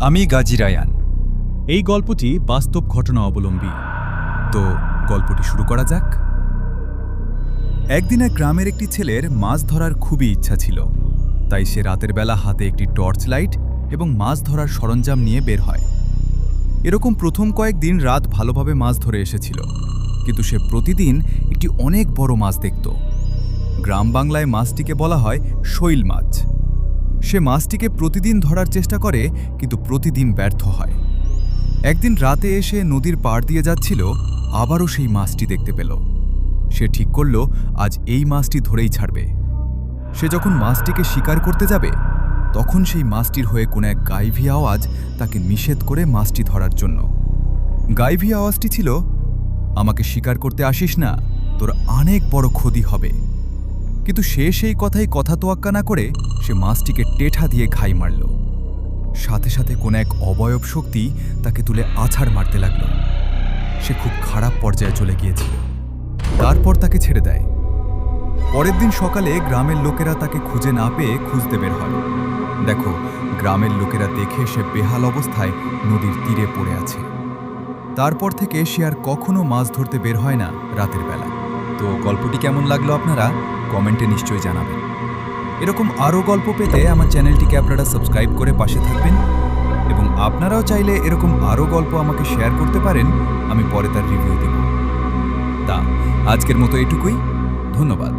আমি গাজী রায়ান। এই গল্পটি বাস্তব ঘটনা অবলম্বী। তো গল্পটি শুরু করা যাক। একদিন এক গ্রামের একটি ছেলের মাছ ধরার খুবই ইচ্ছা ছিল, তাই সে রাতের বেলা হাতে একটি টর্চ লাইট এবং মাছ ধরার সরঞ্জাম নিয়ে বের হয়। এরকম প্রথম কয়েকদিন রাত ভালোভাবে মাছ ধরে এসেছিল, কিন্তু সে প্রতিদিন একটি অনেক বড় মাছ দেখত। গ্রাম বাংলায় মাছটিকে বলা হয় শৈল মাছ। সে মাছটিকে প্রতিদিন ধরার চেষ্টা করে, কিন্তু প্রতিদিন ব্যর্থ হয়। একদিন রাতে এসে নদীর পাড় দিয়ে যাচ্ছিল, আবারও সেই মাছটি দেখতে পেল। সে ঠিক করল আজ এই মাছটি ধরেই ছাড়বে। সে যখন মাছটিকে শিকার করতে যাবে, তখন সেই মাছটির হয়ে কোনো এক গাইভী আওয়াজ তাকে নিষেধ করে মাছটি ধরার জন্য। গাইভী আওয়াজটি ছিল, আমাকে শিকার করতে আসিস না, তোর অনেক বড় ক্ষতি হবে। কিন্তু সে সেই কথাই কথা তোয়াক্কা না করে সে মাছটিকে টেঠা দিয়ে ঘাই মারল। সাথে সাথে কোনো এক অবয়ব শক্তি তাকে তুলে আছাড় মারতে লাগল। সে খুব খারাপ পর্যায়ে চলে গিয়েছিল। তারপর তাকে ছেড়ে দেয়। পরের দিন সকালে গ্রামের লোকেরা তাকে খুঁজে না পেয়ে খুঁজতে বের হয়। দেখো, গ্রামের লোকেরা দেখে সে বেহাল অবস্থায় নদীর তীরে পড়ে আছে। তারপর থেকে সে আর কখনো মাছ ধরতে বের হয় না রাতের বেলা। তো গল্পটি কেমন লাগলো আপনারা কমেন্টে নিশ্চয়ই জানাবেন। এরকম আরও গল্প পেতে আমার চ্যানেলটিকে আপনারা সাবস্ক্রাইব করে পাশে থাকবেন, এবং আপনারাও চাইলে এরকম আরও গল্প আমাকে শেয়ার করতে পারেন, আমি পরে তার রিভিউ দেব। তা আজকের মতো এটুকুই। ধন্যবাদ।